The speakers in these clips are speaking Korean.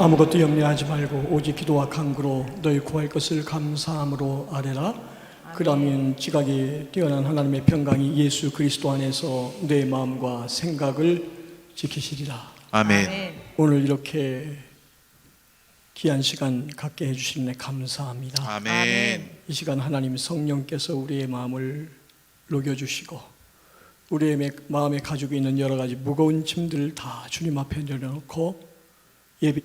아무것도 염려하지 말고 오직 기도와 간구로 너희 구할 것을 감사함으로 아뢰라. 그러면 지각이 뛰어난 하나님의 평강이 예수 그리스도 안에서 내 마음과 생각을 지키시리라. 아멘. 오늘 이렇게 귀한 시간 갖게 해주시는 데 감사합니다. 아멘. 이 시간 하나님 성령께서 우리의 마음을 녹여주시고 우리의 마음에 가지고 있는 여러 가지 무거운 짐들을 다 주님 앞에 내려놓고 예비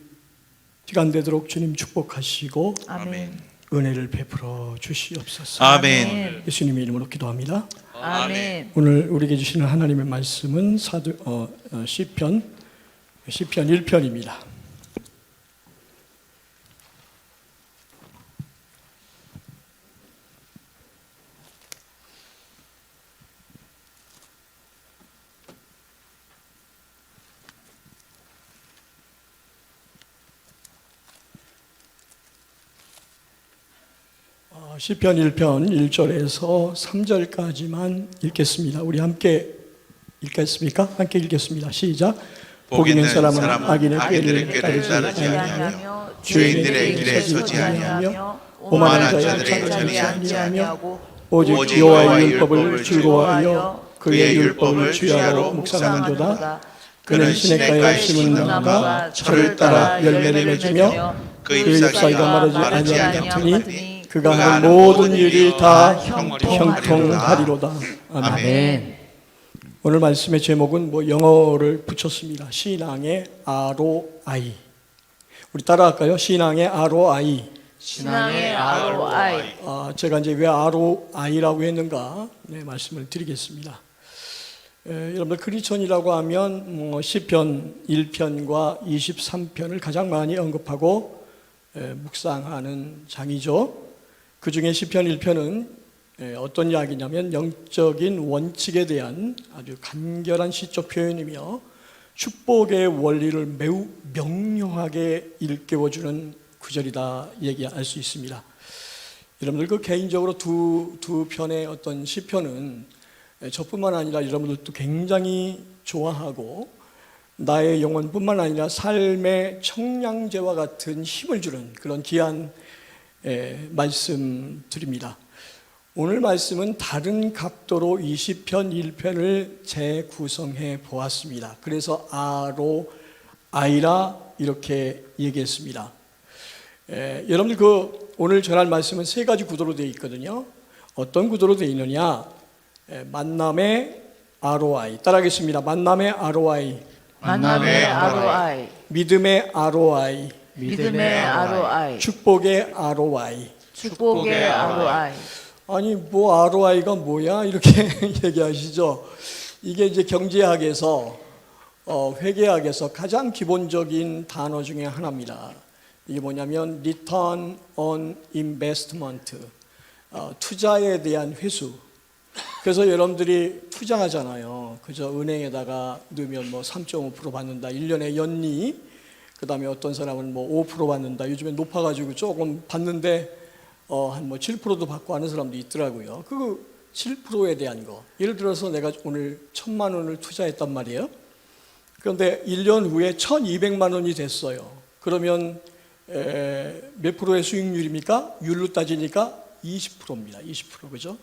시간 되도록 주님 축복하시고 아멘. 은혜를 베풀어 주시옵소서. 아멘. 예수님의 이름으로 기도합니다. 아멘. 오늘 우리에게 주시는 하나님의 말씀은 시편 1편입니다. 시편 1편 1절에서 3절까지만 읽겠습니다. 우리 함께 읽겠습니까? 함께 읽겠습니다. 시작. 복 있는 사람은 악인의 꾀를 따르지 아니하며 죄인들의 길에 서지 아니하며 오만한 자들의 자리에 앉지 아니하고 오직 여호와의 율법을 즐거워하여 그의 율법을 주야로 묵상하는도다. 그는 시냇가에 심은 나무가 철을 따라 열매를 맺으며 그 잎사귀가 마르지 아니하니 그가 하는 모든 일이 다 형통하리로다. 아멘. 오늘 말씀의 제목은 영어를 붙였습니다. 신앙의 ROI. 우리 따라할까요? 신앙의 ROI. 신앙의 ROI. 제가 이제 왜 ROI라고 했는가 말씀을 드리겠습니다. 여러분들 크리스천이라고 하면 시편 1편과 23편을 가장 많이 언급하고 묵상하는 장이죠. 그 중에 시편 1편은 어떤 이야기냐면 영적인 원칙에 대한 아주 간결한 시적 표현이며 축복의 원리를 매우 명료하게 일깨워주는 구절이다 얘기할 수 있습니다. 여러분들 개인적으로 두 편의 어떤 시편은 저뿐만 아니라 여러분들도 굉장히 좋아하고 나의 영혼뿐만 아니라 삶의 청량제와 같은 힘을 주는 그런 귀한 말씀드립니다. 오늘 말씀은 다른 각도로 20편 1편을 재구성해 보았습니다. 그래서 ROI라 이렇게 얘기했습니다. 여러분들 오늘 전할 말씀은 세 가지 구도로 되어 있거든요. 어떤 구도로 되어 있느냐? 만남의 ROI. 따라하겠습니다. 만남의 ROI. 만남의 ROI. 믿음의 ROI. 믿음의 ROI. 축복의 ROI. 축복의 ROI. 아니 ROI가 뭐야? 이렇게 얘기하시죠. 이게 이제 경제학에서 회계학에서 가장 기본적인 단어 중에 하나입니다. 이게 뭐냐면 Return on Investment, 투자에 대한 회수. 그래서 여러분들이 투자하잖아요. 그저 은행에다가 넣으면 3.5% 받는다. 1년에 연리. 그 다음에 어떤 사람은 5% 받는다. 요즘에 높아가지고 조금 받는데 한 7%도 받고 하는 사람도 있더라고요. 그 7%에 대한 거. 예를 들어서 내가 오늘 1,000만 원을 투자했단 말이에요. 그런데 1년 후에 1,200만 원이 됐어요. 그러면 몇 프로의 수익률입니까? 율로 따지니까 20%입니다. 20%, 그죠?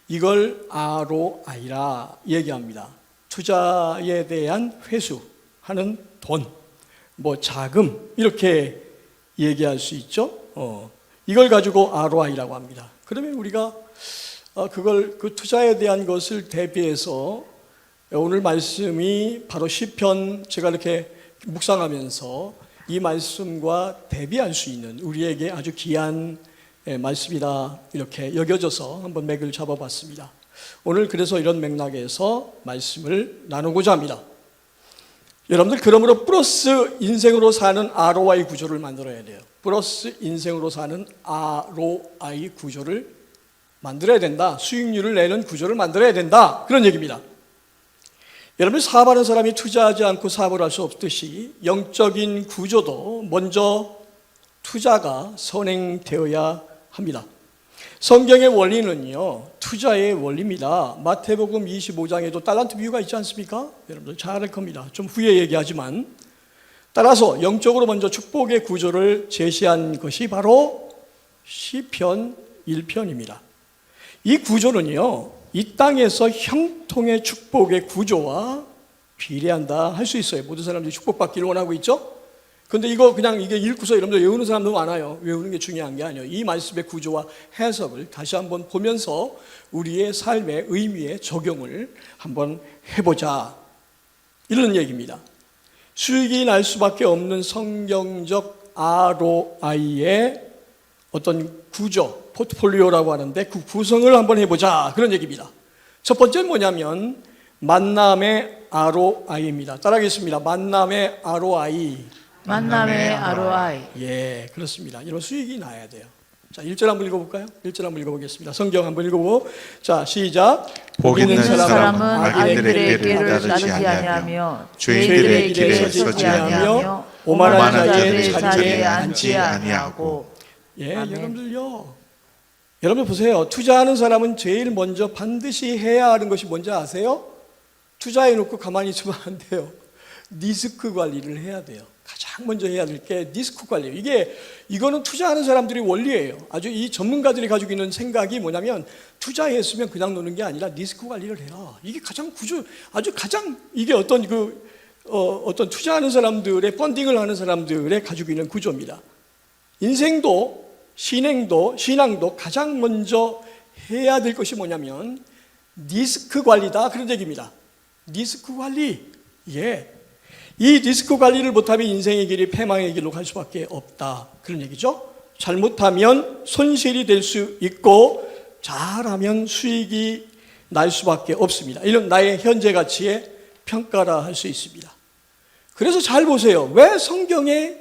이걸 ROI라 얘기합니다. 투자에 대한 회수하는 돈, 자금 이렇게 얘기할 수 있죠. 이걸 가지고 ROI라고 합니다. 그러면 우리가 그 투자에 대한 것을 대비해서 오늘 말씀이 바로 시편 제가 이렇게 묵상하면서 이 말씀과 대비할 수 있는 우리에게 아주 귀한 말씀이다 이렇게 여겨져서 한번 맥을 잡아봤습니다. 오늘 그래서 이런 맥락에서 말씀을 나누고자 합니다. 여러분들 그러므로 플러스 인생으로 사는 ROI 구조를 만들어야 돼요. 플러스 인생으로 사는 ROI 구조를 만들어야 된다. 수익률을 내는 구조를 만들어야 된다. 그런 얘기입니다. 여러분 사업하는 사람이 투자하지 않고 사업을 할 수 없듯이 영적인 구조도 먼저 투자가 선행되어야 합니다. 성경의 원리는요, 투자의 원리입니다. 마태복음 25장에도 달란트 비유가 있지 않습니까? 여러분들 잘 알 겁니다. 좀 후에 얘기하지만 따라서 영적으로 먼저 축복의 구조를 제시한 것이 바로 시편 1편입니다. 이 구조는요, 이 땅에서 형통의 축복의 구조와 비례한다 할 수 있어요. 모든 사람들이 축복받기를 원하고 있죠? 근데 이거 그냥 이게 읽고서 여러분들 외우는 사람도 많아요. 외우는 게 중요한 게 아니에요. 이 말씀의 구조와 해석을 다시 한번 보면서 우리의 삶의 의미에 적용을 한번 해보자. 이런 얘기입니다. 수익이 날 수밖에 없는 성경적 ROI의 어떤 구조, 포트폴리오라고 하는데 그 구성을 한번 해보자. 그런 얘기입니다. 첫 번째는 뭐냐면 만남의 ROI입니다. 따라하겠습니다. 만남의 ROI. 만남의 ROI. 예, 그렇습니다. 이런 수익이 나야 돼요. 자, 1절 한번 읽어볼까요? 1절 한번 읽어보겠습니다. 성경 한번 읽어보고, 자, 시작. 복 있는 사람은 악인들의 악인들의 길을 길을 따르지 따르지 아니하며 아니하며 죄인들의 길에 서지 아니하며 오만한 오만한 자의 자의 자리에 자리에 앉지 앉지 아니하고. 아니하고. 예, 아멘. 여러분들요. 여러분 보세요. 투자하는 사람은 제일 먼저 반드시 해야 하는 것이 뭔지 아세요? 투자해놓고 가만히 있으면 안 돼요. 리스크 관리를 해야 돼요. 가장 먼저 해야 될 게 리스크 관리예요. 이거는 투자하는 사람들의 원리예요. 아주 이 전문가들이 가지고 있는 생각이 뭐냐면 투자했으면 그냥 노는 게 아니라 리스크 관리를 해라. 이게 가장 아주 가장 이게 어떤 어떤 투자하는 사람들의 펀딩을 하는 사람들의 가지고 있는 구조입니다. 인생도 신앙도 가장 먼저 해야 될 것이 뭐냐면 리스크 관리다. 그런 얘기입니다. 리스크 관리. 예. 이 리스크 관리를 못하면 인생의 길이 패망의 길로 갈 수밖에 없다. 그런 얘기죠. 잘못하면 손실이 될 수 있고 잘하면 수익이 날 수밖에 없습니다. 이런 나의 현재 가치의 평가라 할 수 있습니다. 그래서 잘 보세요. 왜 성경에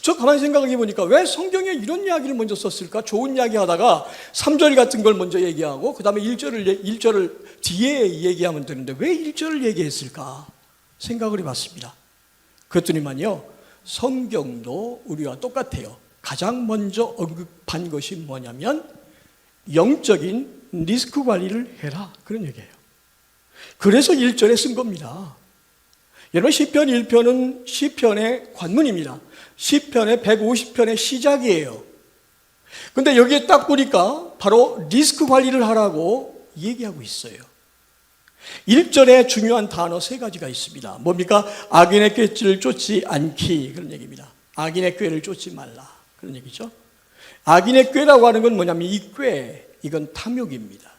저 가만히 생각해 보니까 왜 성경에 이런 이야기를 먼저 썼을까? 좋은 이야기 하다가 3절 같은 걸 먼저 얘기하고 그 다음에 1절을 뒤에 얘기하면 되는데 왜 1절을 얘기했을까? 생각을 해봤습니다. 그랬더니만요, 성경도 우리와 똑같아요. 가장 먼저 언급한 것이 뭐냐면 영적인 리스크 관리를 해라. 그런 얘기예요. 그래서 1절에 쓴 겁니다. 여러분 시편 1편은 시편의 관문입니다. 시편의 150편의 시작이에요. 근데 여기에 딱 보니까 바로 리스크 관리를 하라고 얘기하고 있어요. 1절에 중요한 단어 3가지가 있습니다. 뭡니까? 악인의 꾀를 쫓지 않기. 그런 얘기입니다. 악인의 꾀를 쫓지 말라. 그런 얘기죠. 악인의 꾀라고 하는 건 뭐냐면 이 꾀, 이건 탐욕입니다.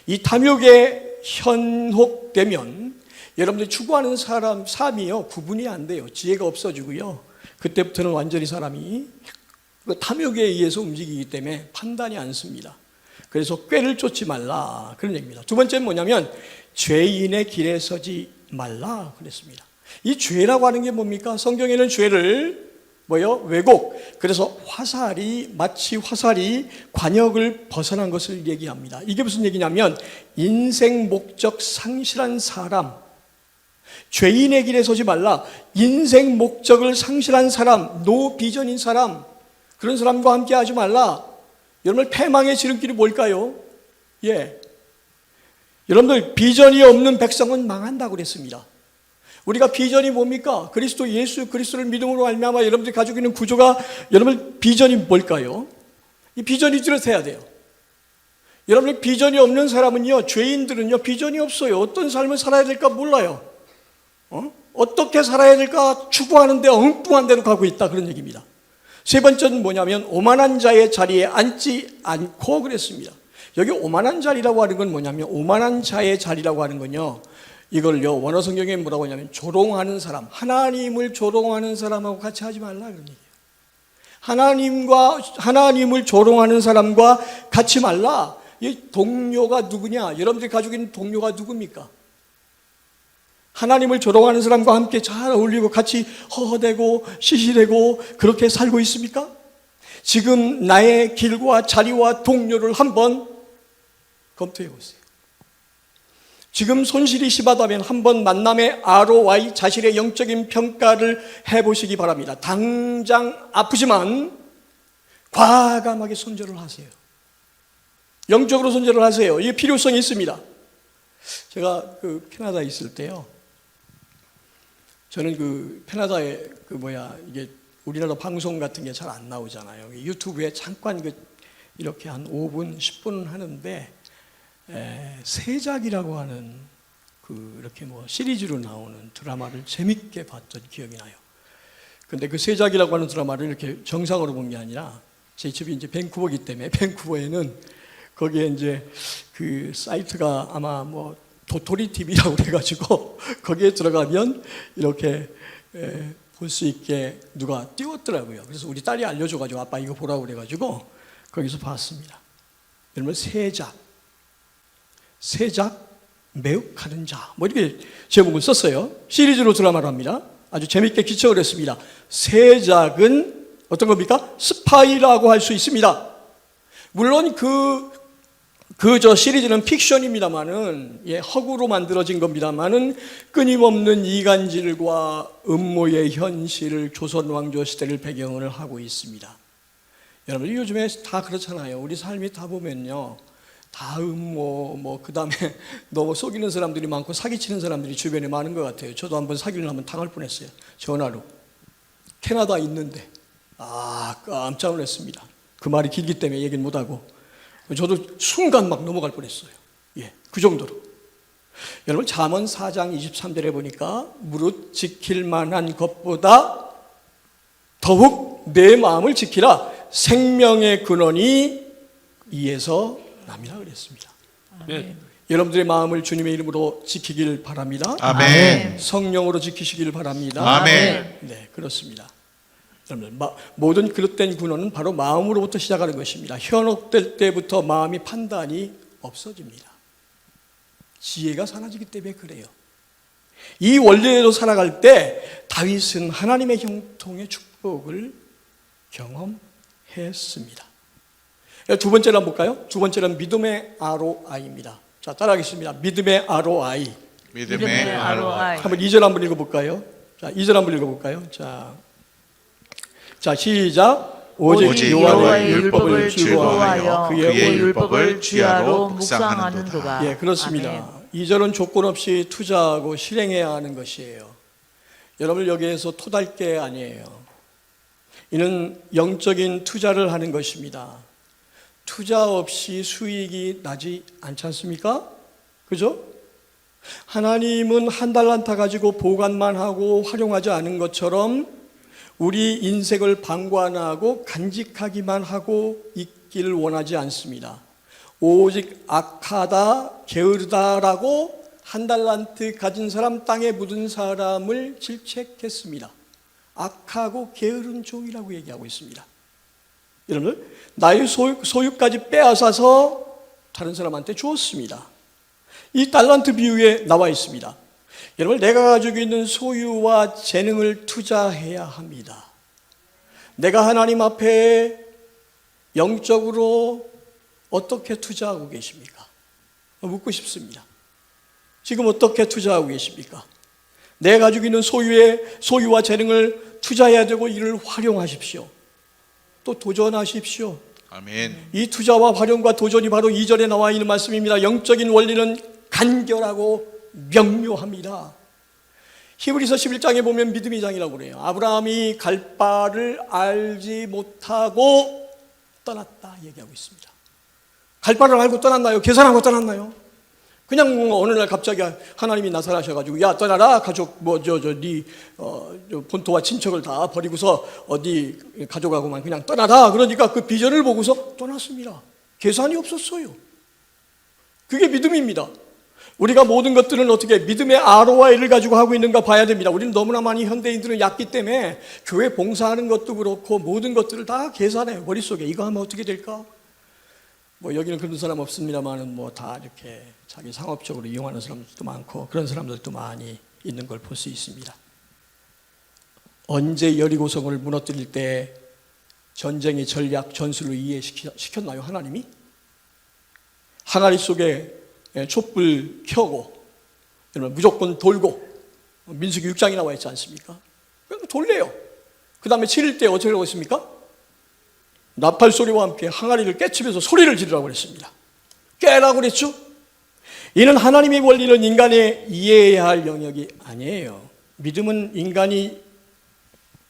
이 탐욕에 현혹되면 여러분들이 추구하는 삶이요 구분이 안 돼요. 지혜가 없어지고요. 그때부터는 완전히 사람이 탐욕에 의해서 움직이기 때문에 판단이 안 씁니다. 그래서 꾀를 쫓지 말라. 그런 얘기입니다. 두 번째는 뭐냐면 죄인의 길에 서지 말라 그랬습니다. 이 죄라고 하는 게 뭡니까? 성경에는 죄를 왜곡. 그래서 마치 화살이 관역을 벗어난 것을 얘기합니다. 이게 무슨 얘기냐면 인생 목적 상실한 사람, 죄인의 길에 서지 말라. 인생 목적을 상실한 사람, 노비전인 사람, 그런 사람과 함께 하지 말라. 여러분 패망의 지름길이 뭘까요? 예, 여러분들 비전이 없는 백성은 망한다고 그랬습니다. 우리가 비전이 뭡니까? 예수 그리스도를 믿음으로 알미암아 여러분들이 가지고 있는 구조가 여러분 비전이 뭘까요? 이 비전이 뚜렷해야 돼요. 여러분 비전이 없는 사람은요, 죄인들은요 비전이 없어요. 어떤 삶을 살아야 될까 몰라요. 어떻게 살아야 될까 추구하는데 엉뚱한 데로 가고 있다. 그런 얘기입니다. 세 번째는 뭐냐면 오만한 자의 자리에 앉지 않고 그랬습니다. 여기 오만한 자리라고 하는 건 뭐냐면 오만한 자의 자리라고 하는 건요, 이걸요 원어 성경에 뭐라고 하냐면 조롱하는 사람, 하나님을 조롱하는 사람하고 같이 하지 말라 그런 얘기예요. 하나님을 조롱하는 사람과 같이 말라. 이 동료가 누구냐? 여러분들이 가지고 있는 동료가 누굽니까? 하나님을 조롱하는 사람과 함께 잘 어울리고 같이 허허대고 시시대고 그렇게 살고 있습니까? 지금 나의 길과 자리와 동료를 한번 검토해 보세요. 지금 손실이 심하다면 한번 만남의 ROI, 자신의 영적인 평가를 해보시기 바랍니다. 당장 아프지만 과감하게 손절을 하세요. 영적으로 손절을 하세요. 이게 필요성이 있습니다. 제가 캐나다에 있을 때요, 저는 그 캐나다에 이게 우리나라 방송 같은 게 잘 안 나오잖아요. 유튜브에 잠깐 이렇게 한 5분, 10분 하는데 세작이라고 하는 이렇게 시리즈로 나오는 드라마를 재밌게 봤던 기억이 나요. 근데 그 세작이라고 하는 드라마를 이렇게 정상으로 본 게 아니라 제 집이 이제 밴쿠버이기 때문에 밴쿠버에는 거기에 이제 그 사이트가 아마 도토리 TV라고 그래가지고 거기에 들어가면 이렇게 볼 수 있게 누가 띄웠더라고요. 그래서 우리 딸이 알려줘가지고 아빠 이거 보라고 그래가지고 거기서 봤습니다. 여러분 세작 매우 가는 자 이렇게 제목을 썼어요. 시리즈로 드라마로 합니다. 아주 재밌게 기청을 했습니다. 세작은 어떤 겁니까? 스파이라고 할 수 있습니다. 물론 저 시리즈는 픽션입니다만은 허구로 만들어진 겁니다만은 끊임없는 이간질과 음모의 현실을 조선 왕조 시대를 배경을 하고 있습니다. 여러분 요즘에 다 그렇잖아요. 우리 삶이 다 보면요, 다 음모 그다음에 너무 속이는 사람들이 많고 사기치는 사람들이 주변에 많은 것 같아요. 저도 한번 사기를 하면 당할 뻔했어요. 전화로. 캐나다에 있는데 깜짝 놀랐습니다. 그 말이 길기 때문에 얘기는 못하고 저도 순간 막 넘어갈 뻔했어요. 그 정도로. 여러분 잠언 4장 23절에 보니까 무릇 지킬 만한 것보다 더욱 내 마음을 지키라. 생명의 근원이 이에서 남이라 그랬습니다. 여러분들의 마음을 주님의 이름으로 지키길 바랍니다. 아멘. 성령으로 지키시길 바랍니다. 아멘. 네, 그렇습니다. 여러분, 모든 그릇된 근원은 바로 마음으로부터 시작하는 것입니다. 현혹될 때부터 마음이 판단이 없어집니다. 지혜가 사라지기 때문에 그래요. 이 원리대로 살아갈 때 다윗은 하나님의 형통의 축복을 경험했습니다. 두 번째로 한번 볼까요? 두 번째는 믿음의 ROI입니다. 자, 따라하겠습니다. 믿음의 ROI. 믿음의 ROI. 한번 2절 한번 읽어볼까요? 자, 2절 한번 읽어볼까요? 자, 시작. 오직 여호와의 율법을 즐거워하여 그의 율법을 주야로 묵상하는도다. 예, 그렇습니다. 2절은 조건 없이 투자하고 실행해야 하는 것이에요. 여러분 여기에서 토달 게 아니에요. 이는 영적인 투자를 하는 것입니다. 투자 없이 수익이 나지 않지 않습니까? 그죠? 하나님은 한 달란트 가지고 보관만 하고 활용하지 않은 것처럼 우리 인생을 방관하고 간직하기만 하고 있기를 원하지 않습니다. 오직 악하다, 게으르다라고 한 달란트 가진 사람, 땅에 묻은 사람을 질책했습니다. 악하고 게으른 종이라고 얘기하고 있습니다. 여러분, 나의 소유까지 빼앗아서 다른 사람한테 주었습니다. 이 달란트 비유에 나와 있습니다. 여러분, 내가 가지고 있는 소유와 재능을 투자해야 합니다. 내가 하나님 앞에 영적으로 어떻게 투자하고 계십니까? 묻고 싶습니다. 지금 어떻게 투자하고 계십니까? 내가 가지고 있는 소유와 재능을 투자해야 되고 이를 활용하십시오. 또 도전하십시오. 아멘. 이 투자와 활용과 도전이 바로 2절에 나와 있는 말씀입니다. 영적인 원리는 간결하고 명료합니다. 히브리서 11장에 보면 믿음의 장이라고 그래요. 아브라함이 갈 바를 알지 못하고 떠났다 얘기하고 있습니다. 갈 바를 알고 떠났나요? 계산하고 떠났나요? 그냥 어느 날 갑자기 하나님이 나타나셔가지고 야 떠나라, 가족 네 본토와 친척을 다 버리고서 어디 가족하고만 그냥 떠나라. 그러니까 그 비전을 보고서 떠났습니다. 계산이 없었어요. 그게 믿음입니다. 우리가 모든 것들은 어떻게 믿음의 ROI를 가지고 하고 있는가 봐야 됩니다. 우리는 너무나 많이 현대인들은 얕기 때문에 교회 봉사하는 것도 그렇고 모든 것들을 다 계산해요. 머릿속에 이거 하면 어떻게 될까? 여기는 그런 사람 없습니다만은 다 이렇게 자기 상업적으로 이용하는 사람들도 많고 그런 사람들도 많이 있는 걸 볼 수 있습니다. 언제 여리고성을 무너뜨릴 때 전쟁의 전략, 전술로 이해시켰나요? 하나님이? 항아리 속에 촛불 켜고 무조건 돌고 민수기 6장이 나와 있지 않습니까? 돌래요. 그 다음에 치릴 때 어떻게 하고 있습니까? 나팔 소리와 함께 항아리를 깨치면서 소리를 지르라고 그랬습니다. 깨라고 그랬죠? 이는 하나님의 원리는 인간의 이해해야 할 영역이 아니에요. 믿음은 인간이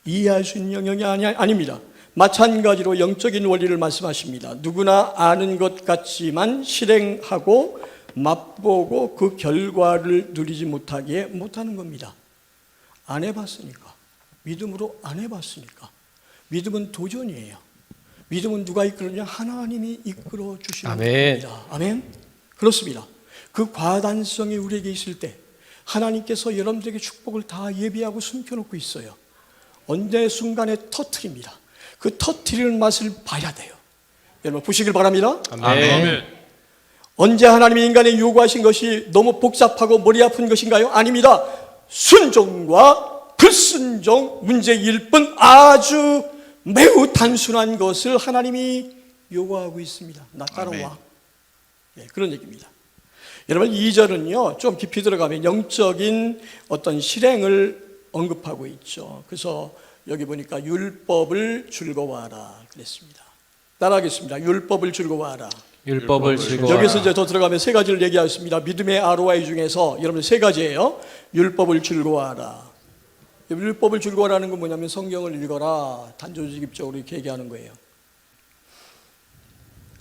이해할 수 있는 영역이 아닙니다. 마찬가지로 영적인 원리를 말씀하십니다. 누구나 아는 것 같지만 실행하고 맛보고 그 결과를 누리지 못하기에 못하는 겁니다. 안 해봤으니까. 믿음으로 안 해봤으니까. 믿음은 도전이에요. 믿음은 누가 이끌느냐? 하나님이 이끌어 주시는 아멘. 겁니다. 아멘. 그렇습니다. 그 과단성이 우리에게 있을 때 하나님께서 여러분들에게 축복을 다 예비하고 숨겨놓고 있어요. 언제 순간에 터트립니다. 그 터트리는 맛을 봐야 돼요. 여러분 보시길 바랍니다. 아멘. 언제 하나님이 인간에 요구하신 것이 너무 복잡하고 머리 아픈 것인가요? 아닙니다. 순종과 불순종 문제일 뿐 아주 매우 단순한 것을 하나님이 요구하고 있습니다. 나 따라와. 네, 그런 얘기입니다. 여러분 2절은요 좀 깊이 들어가면 영적인 어떤 실행을 언급하고 있죠. 그래서 여기 보니까 율법을 즐거워하라 그랬습니다. 따라하겠습니다. 율법을 즐거워하라. 율법을 즐거워하라. 여기서 이제 더 들어가면 세 가지를 얘기하였습니다. 믿음의 ROI 중에서 여러분 세 가지예요. 율법을 즐거워하라. 율법을 즐거워하라는 건 뭐냐면 성경을 읽어라. 단조직입적으로 이렇게 얘기하는 거예요.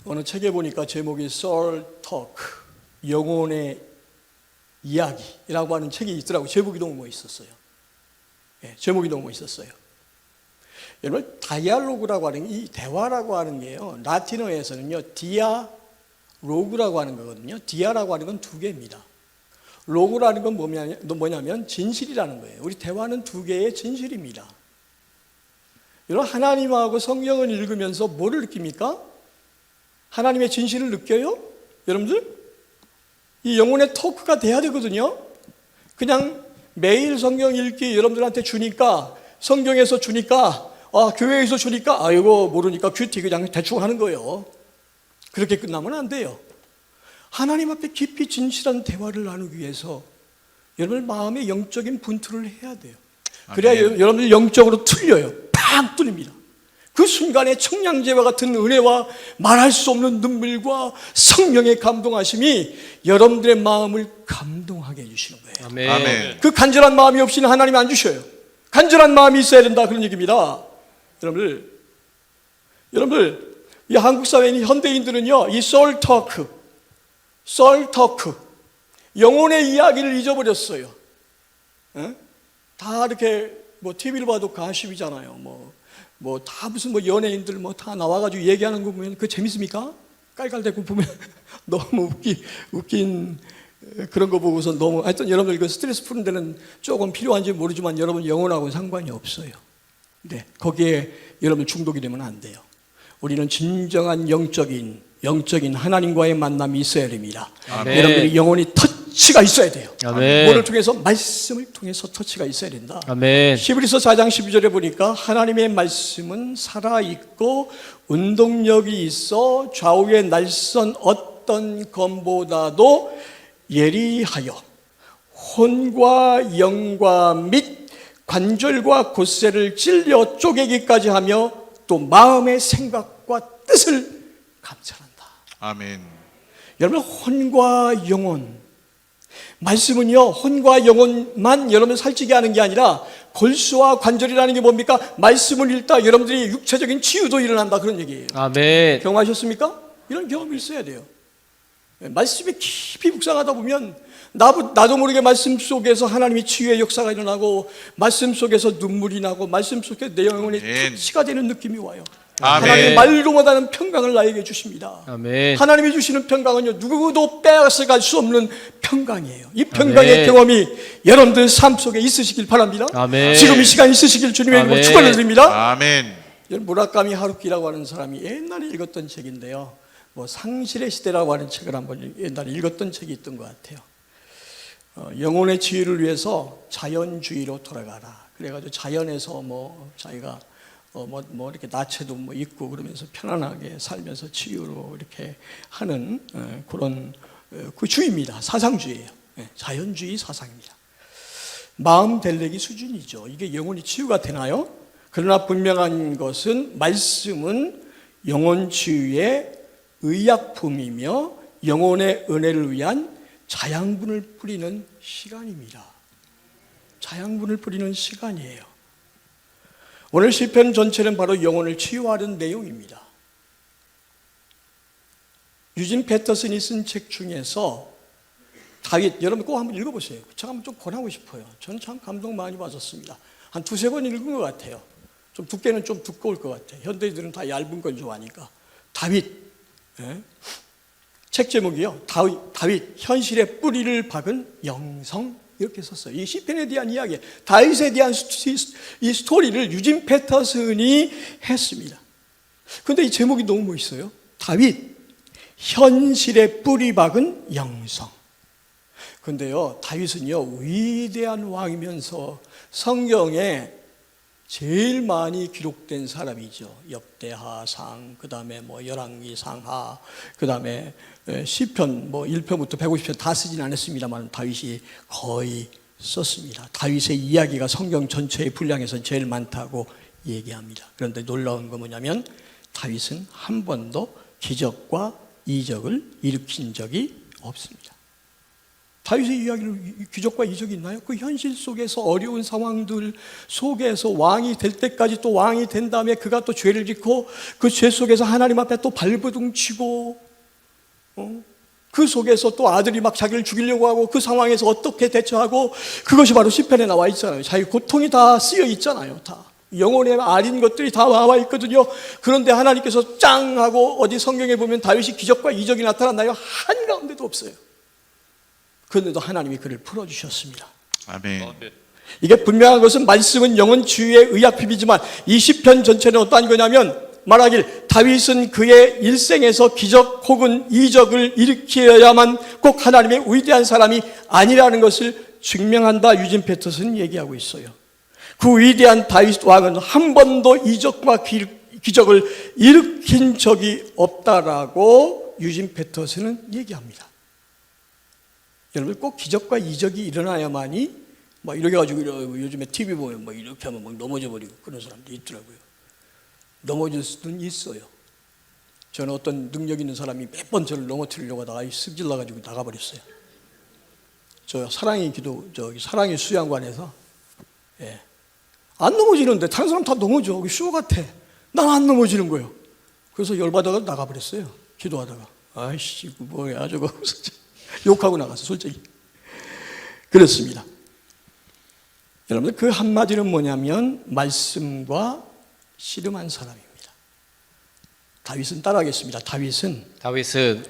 어느 책에 보니까 제목이 Soul Talk, 영혼의 이야기라고 하는 책이 있더라고요. 제목이 너무 멋있었어요. 예, 제목이 너무 멋있었어요. 여러분 다이알로그라고 하는 이 대화라고 하는 게요. 라틴어에서는요 디아로그라고 하는 거거든요. 디아라고 하는 건 두 개입니다. 로그라는 건 뭐냐면 진실이라는 거예요. 우리 대화는 두 개의 진실입니다. 여러분 하나님하고 성경을 읽으면서 뭐를 느낍니까? 하나님의 진실을 느껴요? 여러분들? 이 영혼의 토크가 돼야 되거든요. 그냥 매일 성경 읽기 여러분들한테 주니까 성경에서 주니까 교회에서 주니까 이거 모르니까 큐티 그냥 대충 하는 거예요. 그렇게 끝나면 안 돼요. 하나님 앞에 깊이 진실한 대화를 나누기 위해서 여러분 마음의 영적인 분투를 해야 돼요. 그래야 여러분들 영적으로 틀려요. 팍 뚫립니다. 그 순간에 청량제와 같은 은혜와 말할 수 없는 눈물과 성령의 감동하심이 여러분들의 마음을 감동하게 해주시는 거예요. 아멘. 아멘. 그 간절한 마음이 없이는 하나님이 안 주셔요. 간절한 마음이 있어야 된다 그런 얘기입니다. 여러분들 이 한국 사회인 현대인들은요 이 soul talk 영혼의 이야기를 잊어버렸어요. 에? 다 이렇게 뭐 TV를 봐도 가십이잖아요. 뭐 다 무슨 뭐 연예인들 뭐 다 나와가지고 얘기하는 거 보면 그 재밌습니까? 깔깔대고 보면 너무 웃긴 그런 거 보고서 너무 하여튼 여러분들 그 스트레스 푸는 데는 조금 필요한지 모르지만 여러분 영혼하고는 상관이 없어요. 네, 거기에 여러분 중독이 되면 안 돼요. 우리는 진정한 영적인 하나님과의 만남이 있어야 됩니다. 아멘. 여러분들이 영혼이 터치가 있어야 돼요. 아멘. 뭐를 통해서? 말씀을 통해서 터치가 있어야 된다. 아멘. 히브리서 4장 12절에 보니까 하나님의 말씀은 살아있고 운동력이 있어 좌우의 날선 어떤 검보다도 예리하여 혼과 영과 및 관절과 곧새를 찔려 쪼개기까지 하며 또 마음의 생각과 뜻을 감찰한다. 아멘. 여러분 혼과 영혼 말씀은요 혼과 영혼만 여러분 살찌게 하는 게 아니라 골수와 관절이라는 게 뭡니까? 말씀을 읽다 여러분들이 육체적인 치유도 일어난다 그런 얘기예요. 아멘. 경험하셨습니까? 이런 경험이 있어야 돼요. 말씀에 깊이 묵상하다 보면 나도 모르게 말씀 속에서 하나님의 치유의 역사가 일어나고 말씀 속에서 눈물이 나고 말씀 속에 내 영혼이 아멘. 터치가 되는 느낌이 와요. 아멘. 하나님이 말로 못하는 평강을 나에게 주십니다. 아멘. 하나님이 주시는 평강은요 누구도 빼앗아갈 수 없는 평강이에요. 이 평강의 아멘. 경험이 여러분들 삶 속에 있으시길 바랍니다. 아멘. 지금 이 시간 있으시길 주님의 이름으로 아멘. 축원을 드립니다. 아멘. 여러분 무라카미 하루키라고 하는 사람이 옛날에 읽었던 책인데요. 뭐 상실의 시대라고 하는 책을 한번 옛날에 읽었던 책이 있던 것 같아요. 영혼의 치유를 위해서 자연주의로 돌아가라. 그래가지고 자연에서 뭐 자기가 뭐 이렇게 나체도 뭐 있고 그러면서 편안하게 살면서 치유로 이렇게 하는 그런 그 주의입니다. 사상주의예요. 자연주의 사상입니다. 마음 델레기 수준이죠. 이게 영혼이 치유가 되나요? 그러나 분명한 것은 말씀은 영혼 치유의 의약품이며 영혼의 은혜를 위한 자양분을 뿌리는 시간입니다. 자양분을 뿌리는 시간이에요. 오늘 시편 전체는 바로 영혼을 치유하는 내용입니다. 유진 패터슨이 쓴 책 중에서 다윗, 여러분 꼭 한번 읽어보세요. 제가 한번 좀 권하고 싶어요. 저는 참 감동 많이 받았습니다. 한 두세 번 읽은 것 같아요. 좀 두께는 좀 두꺼울 것 같아요. 현대인들은 다 얇은 건 좋아하니까. 다윗, 예? 책 제목이요. 다윗 현실의 뿌리를 박은 영성, 이렇게 썼어요. 이 시편에 대한 이야기, 다윗에 대한 이 스토리를 유진 패터슨이 했습니다. 그런데 이 제목이 너무 멋있어요. 다윗 현실의 뿌리 박은 영성. 그런데요, 다윗은요 위대한 왕이면서 성경에 제일 많이 기록된 사람이죠. 역대하상, 그 다음에 열왕기상하, 그 다음에 시편 1편부터 150편 다 쓰진 않았습니다만 다윗이 거의 썼습니다. 다윗의 이야기가 성경 전체의 분량에서 제일 많다고 얘기합니다. 그런데 놀라운 건 뭐냐면 다윗은 한 번도 기적과 이적을 일으킨 적이 없습니다. 다윗의 이야기를 기적과 이적이 있나요? 그 현실 속에서 어려운 상황들 속에서 왕이 될 때까지 또 왕이 된 다음에 그가 또 죄를 짓고 그 죄 속에서 하나님 앞에 또 발버둥 치고 그 속에서 또 아들이 막 자기를 죽이려고 하고 그 상황에서 어떻게 대처하고 그것이 바로 시편에 나와 있잖아요. 자기 고통이 다 쓰여 있잖아요. 다 영혼에 아린 것들이 다 나와 있거든요. 그런데 하나님께서 짱 하고 어디 성경에 보면 다윗이 기적과 이적이 나타났나요? 한가운데도 없어요. 그런데도 하나님이 그를 풀어주셨습니다. 아멘. 이게 분명한 것은 말씀은 영혼 치유의 의약품이지만 이 시편 전체는 어떠한 거냐면 말하길 다윗은 그의 일생에서 기적 혹은 이적을 일으켜야만 꼭 하나님의 위대한 사람이 아니라는 것을 증명한다. 유진 패터슨 얘기하고 있어요. 그 위대한 다윗 왕은 한 번도 이적과 기적을 일으킨 적이 없다라고 유진 패터슨은 얘기합니다. 여러분 꼭 기적과 이적이 일어나야만이 이렇게 가지고 요즘에 TV 보면 이렇게 하면 넘어져 버리고 그런 사람들이 있더라고요. 넘어질 수는 있어요. 저는 어떤 능력 있는 사람이 몇 번 저를 넘어뜨리려고 하다가 습질러 가지고 나가버렸어요. 저 사랑의 수양관에서 안 넘어지는데 다른 사람 다 넘어져. 쇼 같아. 난 안 넘어지는 거예요. 그래서 열받아서 나가버렸어요. 기도하다가 아이씨 뭐야 저거 욕하고 나갔어. 솔직히 그렇습니다. 여러분들 그 한마디는 뭐냐면 말씀과 씨름한 사람입니다. 다윗은 따라하겠습니다. 다윗은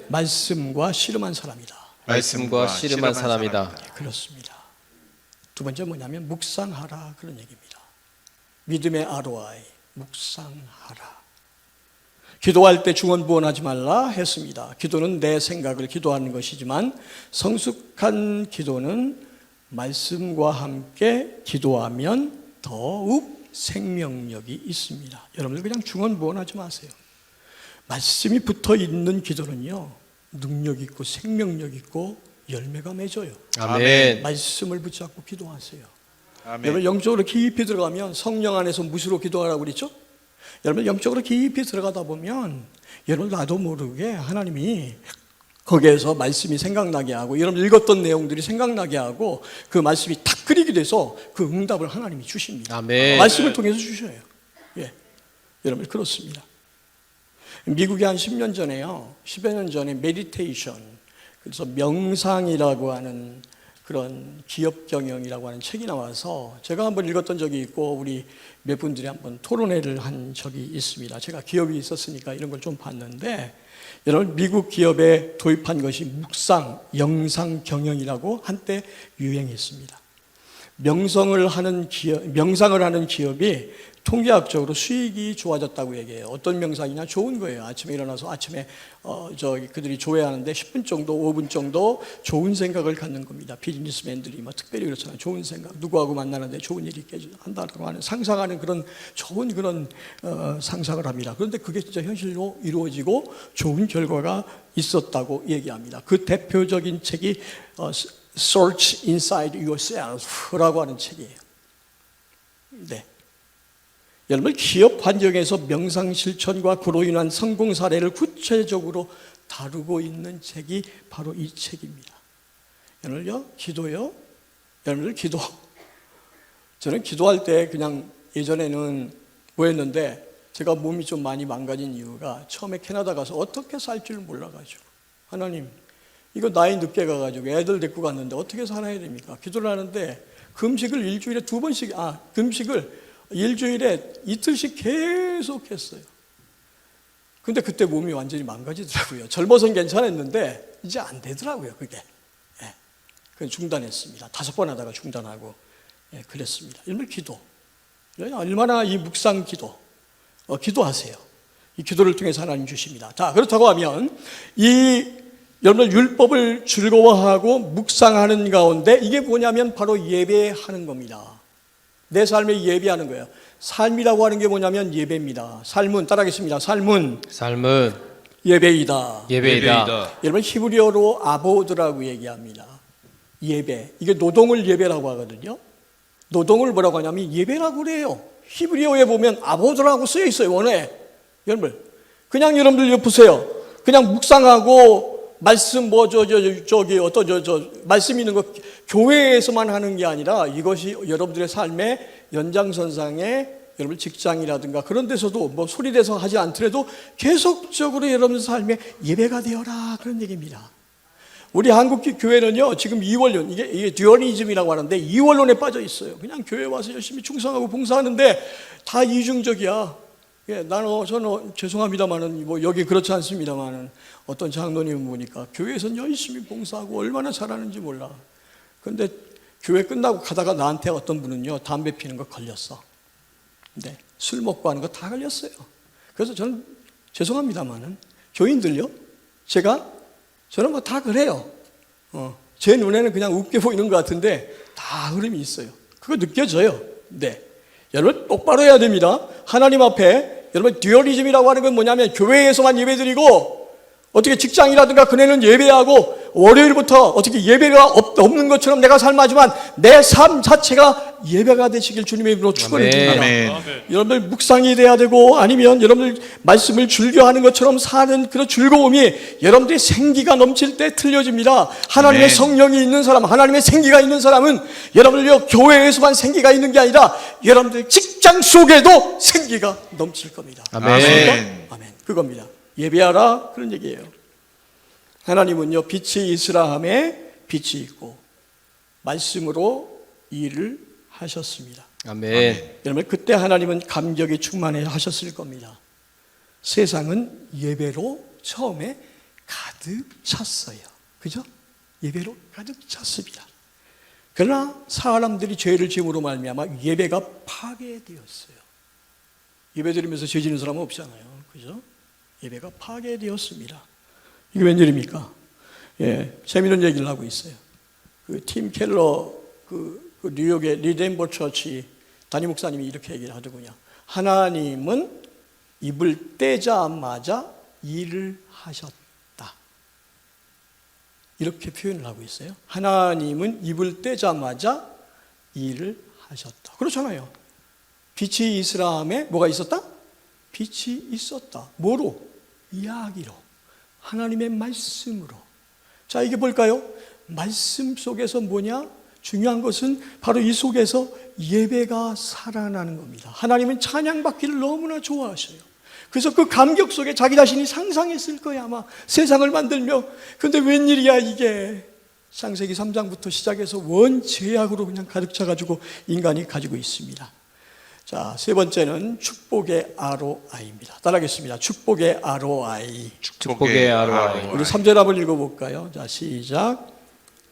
말씀과 씨름한 사람이다. 말씀과 씨름한 사람이다. 그렇습니다. 두 번째 뭐냐면 묵상하라 그런 얘기입니다. 믿음의 ROI 묵상하라. 기도할 때 중언부언하지 말라 했습니다. 기도는 내 생각을 기도하는 것이지만 성숙한 기도는 말씀과 함께 기도하면 더욱 생명력이 있습니다. 여러분들 그냥 중언부언하지 마세요. 말씀이 붙어 있는 기도는요 능력 있고 생명력 있고 열매가 맺어요. 아멘. 말씀을 붙잡고 기도하세요. 아멘. 여러분 영적으로 깊이 들어가면 성령 안에서 무시로 기도하라고 그랬죠? 여러분 영적으로 깊이 들어가다 보면 여러분 나도 모르게 하나님이 거기에서 말씀이 생각나게 하고 여러분 읽었던 내용들이 생각나게 하고 그 말씀이 탁 그리게 돼서 그 응답을 하나님이 주십니다. 아멘. 말씀을 통해서 주셔요. 여러분 그렇습니다. 미국에 한 10년 전에요. 10여 년 전에 메디테이션, 그래서 명상이라고 하는 그런 기업 경영이라고 하는 책이 나와서 제가 한번 읽었던 적이 있고 우리 몇 분들이 한번 토론회를 한 적이 있습니다. 제가 기업이 있었으니까 이런 걸 좀 봤는데 여러분 미국 기업에 도입한 것이 묵상, 영상 경영이라고 한때 유행했습니다. 명상을 하는 기업이 통계학적으로 수익이 좋아졌다고 얘기해요. 어떤 명상이냐? 좋은 거예요. 아침에 일어나서 그들이 조회하는데 10분 정도, 5분 정도 좋은 생각을 갖는 겁니다. 비즈니스맨들이 특별히 그렇잖아요. 좋은 생각, 누구하고 만나는데 좋은 일이 있게 한다고 하는 상상하는 그런 좋은 그런 상상을 합니다. 그런데 그게 진짜 현실로 이루어지고 좋은 결과가 있었다고 얘기합니다. 그 대표적인 책이 Search Inside Yourself라고 하는 책이에요. 네. 여러분 기업 환경에서 명상 실천과 그로 인한 성공 사례를 구체적으로 다루고 있는 책이 바로 이 책입니다. 여러분요 기도요. 여러분들 기도 저는 기도할 때 그냥 예전에는 뭐였는데 제가 몸이 좀 많이 망가진 이유가 처음에 캐나다 가서 어떻게 살 줄 몰라가지고 하나님 이거 나이 늦게 가가지고 애들 데리고 갔는데 어떻게 살아야 됩니까? 기도를 하는데 금식을 일주일에 2번씩 금식을 일주일에 이틀씩 계속 했어요. 근데 그때 몸이 완전히 망가지더라고요. 젊어서는 괜찮았는데 이제 안 되더라고요, 그게. 예. 그건 중단했습니다. 5번 하다가 중단하고 그랬습니다. 일명 기도. 얼마나 이 묵상 기도, 기도하세요. 이 기도를 통해서 하나님 주십니다. 자, 그렇다고 하면 여러분들 율법을 즐거워하고 묵상하는 가운데 이게 뭐냐면 바로 예배하는 겁니다. 내 삶에 예배하는 거예요. 삶이라고 하는 게 뭐냐면 예배입니다. 삶은 따라하겠습니다. 삶은 예배이다. 여러분 히브리어로 아보드라고 얘기합니다. 예배. 이게 노동을 예배라고 하거든요. 노동을 뭐라고 하냐면 예배라고 그래요. 히브리어에 보면 아보드라고 쓰여 있어요. 원어에. 여러분 그냥 여러분들 이거 보세요. 그냥 묵상하고 말씀 말씀 있는 거 교회에서만 하는 게 아니라 이것이 여러분들의 삶의 연장선상에 여러분 직장이라든가 그런 데서도 뭐 소리내서 하지 않더라도 계속적으로 여러분 삶의 예배가 되어라 그런 얘기입니다. 우리 한국 교회는요 지금 이원론 이게 듀얼리즘이라고 하는데 이원론에 빠져 있어요. 그냥 교회 와서 열심히 충성하고 봉사하는데 다 이중적이야. 저는 죄송합니다만은 뭐 여기 그렇지 않습니다만은 어떤 장로님 보니까 교회에서는 열심히 봉사하고 얼마나 잘하는지 몰라. 근데 교회 끝나고 가다가 나한테 어떤 분은요 담배 피는 거 걸렸어. 근데 술 먹고 하는 거 다 걸렸어요. 그래서 저는 죄송합니다만은 교인들요 저는 뭐 다 그래요. 제 눈에는 그냥 웃겨 보이는 것 같은데 다 흐름이 있어요. 그거 느껴져요. 네. 여러분 똑바로 해야 됩니다. 하나님 앞에 여러분 듀얼리즘이라고 하는 건 뭐냐면 교회에서만 예배드리고 어떻게 직장이라든가 그네는 예배하고 월요일부터 어떻게 예배가 없는 것처럼 내가 삶하지만 내 삶 자체가 예배가 되시길 주님의 이름으로 축원을 드립니다. 여러분들 묵상이 돼야 되고 아니면 여러분들 말씀을 즐겨하는 것처럼 사는 그런 즐거움이 여러분들의 생기가 넘칠 때 틀려집니다. 하나님의 성령이 있는 사람, 하나님의 생기가 있는 사람은 여러분들 교회에서만 생기가 있는 게 아니라 여러분들 직장 속에도 생기가 넘칠 겁니다. 아멘. 아멘. 그겁니다. 예배하라 그런 얘기예요. 하나님은요 빛이 있으라 함에 빛이 있고 말씀으로 일을 하셨습니다. 아멘. 여러분 그때 하나님은 감격에 충만해 하셨을 겁니다. 세상은 예배로 처음에 가득 찼어요. 그죠? 예배로 가득 찼습니다. 그러나 사람들이 죄를 지음으로 말미암아 예배가 파괴되었어요. 예배 드리면서 죄 지는 사람은 없잖아요. 그죠? 예배가 파괴되었습니다. 이게 웬일입니까? 재미있는 얘기를 하고 있어요. 팀 켈러 뉴욕의 리덴버 처치 담임 목사님이 이렇게 얘기를 하더군요. 하나님은 입을 떼자마자 일을 하셨다. 이렇게 표현을 하고 있어요. 하나님은 입을 떼자마자 일을 하셨다. 그렇잖아요. 빛이 있으라 함에 뭐가 있었다? 빛이 있었다. 뭐로? 이야기로. 하나님의 말씀으로. 자, 이게 뭘까요? 말씀 속에서 뭐냐? 중요한 것은 바로 이 속에서 예배가 살아나는 겁니다. 하나님은 찬양받기를 너무나 좋아하셔요. 그래서 그 감격 속에 자기 자신이 상상했을 거야 아마 세상을 만들며. 근데 웬일이야 이게. 창세기 3장부터 시작해서 원죄악으로 그냥 가득 차가지고 인간이 가지고 있습니다. 자, 세 번째는 축복의 ROI입니다. 따라하겠습니다. 축복의 ROI. 축복의 ROI. 우리 3절 한번 읽어볼까요? 자, 시작.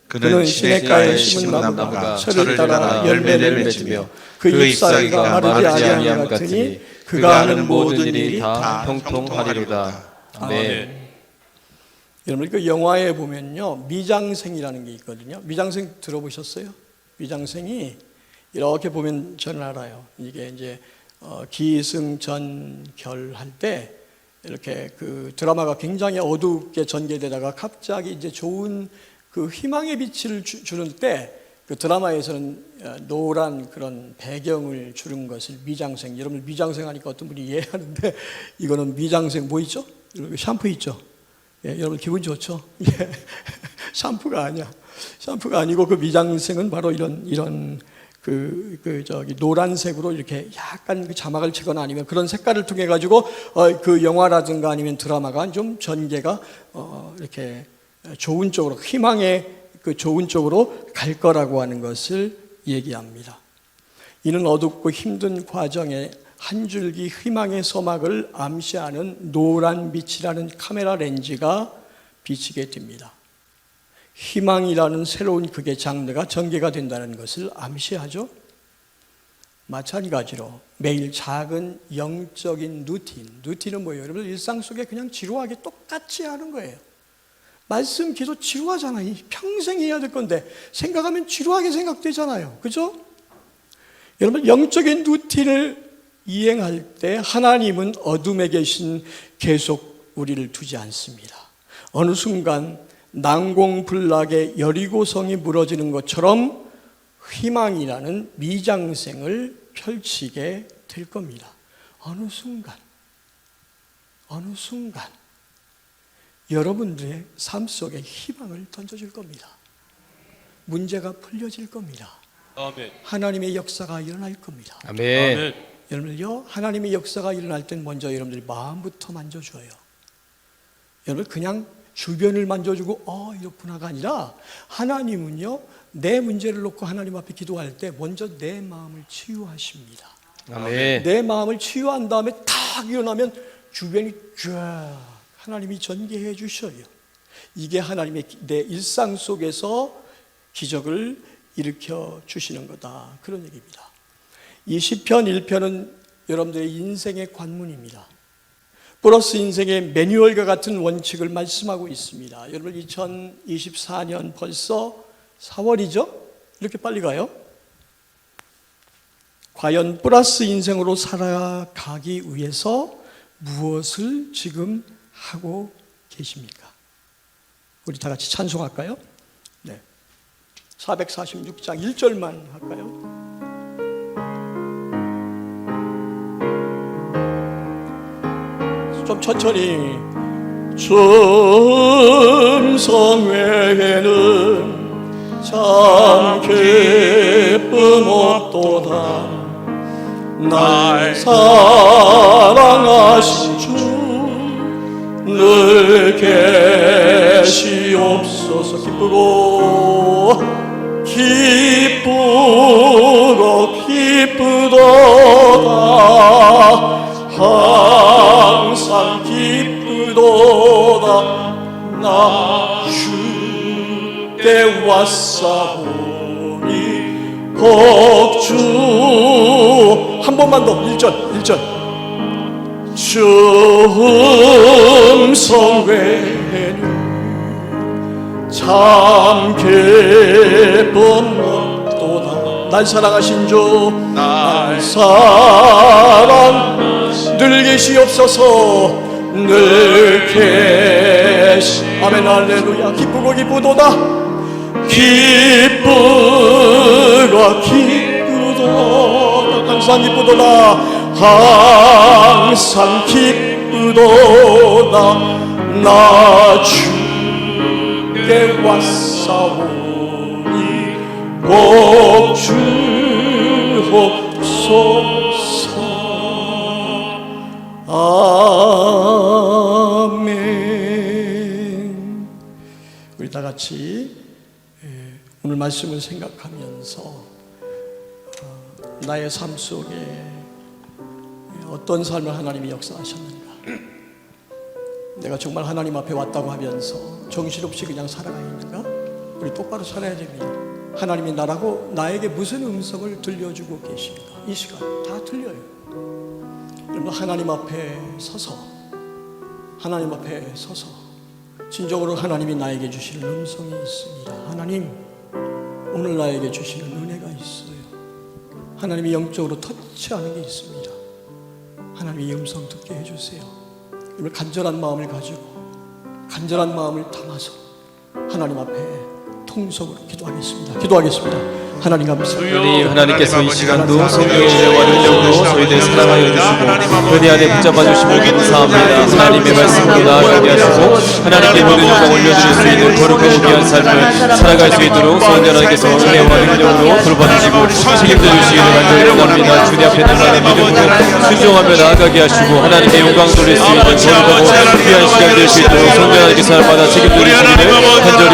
그는 시냇가에 심은 나무가 철을 따라 열매를 맺으며 그 잎사귀가 마르지 아니함 같으니 그가 하는 모든 일이 다 형통하리로다. 아멘. 여러분 그 영화에 보면요 미장생이라는 게 있거든요. 미장생 들어보셨어요? 미장생이 이렇게 보면 저는 알아요. 이게 이제 기승전결 할 때 이렇게 그 드라마가 굉장히 어둡게 전개되다가 갑자기 이제 좋은 그 희망의 빛을 주는 때 그 드라마에서는 노란 그런 배경을 주는 것을 미장생. 여러분 미장생 하니까 어떤 분이 이해하는데 이거는 미장생 뭐 있죠? 샴푸 있죠? 예, 여러분 기분 좋죠? 예. 샴푸가 아니야. 샴푸가 아니고 그 미장생은 바로 이런 노란색으로 이렇게 약간 그 자막을 치거나 아니면 그런 색깔을 통해 가지고 그 영화라든가 아니면 드라마가 좀 전개가 이렇게 좋은 쪽으로, 희망의 그 좋은 쪽으로 갈 거라고 하는 것을 얘기합니다. 이는 어둡고 힘든 과정에 한 줄기 희망의 서막을 암시하는 노란 빛이라는 카메라 렌즈가 비치게 됩니다. 희망이라는 새로운 극의 장르가 전개가 된다는 것을 암시하죠. 마찬가지로 매일 작은 영적인 루틴은 뭐예요? 여러분 일상 속에 그냥 지루하게 똑같이 하는 거예요. 말씀, 기도 지루하잖아요. 평생 해야 될 건데 생각하면 지루하게 생각되잖아요. 그죠? 여러분 영적인 루틴을 이행할 때 하나님은 어둠에 계신 계속 우리를 두지 않습니다. 어느 순간 난공불락의 여리고성이 무너지는 것처럼 희망이라는 미장센을 펼치게 될 겁니다. 어느 순간 여러분들의 삶 속에 희망을 던져줄 겁니다. 문제가 풀려질 겁니다. 아멘. 하나님의 역사가 일어날 겁니다. 아멘. 여러분요, 하나님의 역사가 일어날 땐 먼저 여러분들이 마음부터 만져줘요. 여러분 그냥 주변을 만져주고 이렇구나가 아니라 하나님은요 내 문제를 놓고 하나님 앞에 기도할 때 먼저 내 마음을 치유하십니다. 아멘. 내 마음을 치유한 다음에 탁 일어나면 주변이 쫙 하나님이 전개해 주셔요. 이게 하나님의 내 일상 속에서 기적을 일으켜 주시는 거다, 그런 얘기입니다. 이 시편 1편은 여러분들의 인생의 관문입니다. 플러스 인생의 매뉴얼과 같은 원칙을 말씀하고 있습니다. 여러분 2024년 벌써 4월이죠? 이렇게 빨리 가요? 과연 플러스 인생으로 살아가기 위해서 무엇을 지금 하고 계십니까? 우리 다 같이 찬송할까요? 네. 446장 1절만 할까요? 좀 천천히. 춤성 외에는 참 기쁨 없도다. 날 사랑하신 주 늘 계시옵소서. 기쁘도다. 항상 기쁘도다. 나 주께 왔사오니 복주. 한 번만 더. 1절. 춤성 외에는 참 기쁨 없도다. 날 사랑하신 주, 날 사랑 늘 계시옵소서. 늘 계시. 아멘 할렐루야. 기쁘도다. 항상 기쁘도다. 항상 기쁘도다. 나 주께 왔사오니 복 주옵소서. 아멘. 우리 다 같이 오늘 말씀을 생각하면서 나의 삶 속에 어떤 삶을 하나님이 역사하셨는가, 내가 정말 하나님 앞에 왔다고 하면서 정신없이 그냥 살아가 있는가? 우리 똑바로 살아야 됩니다. 하나님이 나에게 무슨 음성을 들려주고 계신가? 이 시간 다 들려요. 여러분 하나님 앞에 서서 진정으로 하나님이 나에게 주시는 음성이 있습니다. 하나님, 오늘 나에게 주시는 은혜가 있어요. 하나님이 영적으로 터치하는 게 있습니다. 하나님의 음성 듣게 해주세요. 오늘 간절한 마음을 가지고 간절한 마음을 담아서 하나님 앞에 통성으로 기도하겠습니다. 하나님 감사합니다. 우리 하나님께서 이 시간도 성령의 은혜와 능력으로 저희들 사랑하여 주시고 은혜 안에 붙잡아 주심을 감사합니다. 하나님의 말씀으로 나아가게 하시고 하나님께 모든 영광 올려드릴 수 있는 거룩하고 귀한 삶을 살아갈 수 있도록 성령 하나님께서 은혜와 능력으로 돌봐주시고 책임져 주시기를 간절히 원합니다. 주님 앞에 날마다 믿음으로 순종하며 나아가게 하시고 하나님께 영광 돌릴 수 있는 거룩하고 귀한 시간 될 수 있도록 성령 하나님께서 날마다 책임져 주시기를 간절히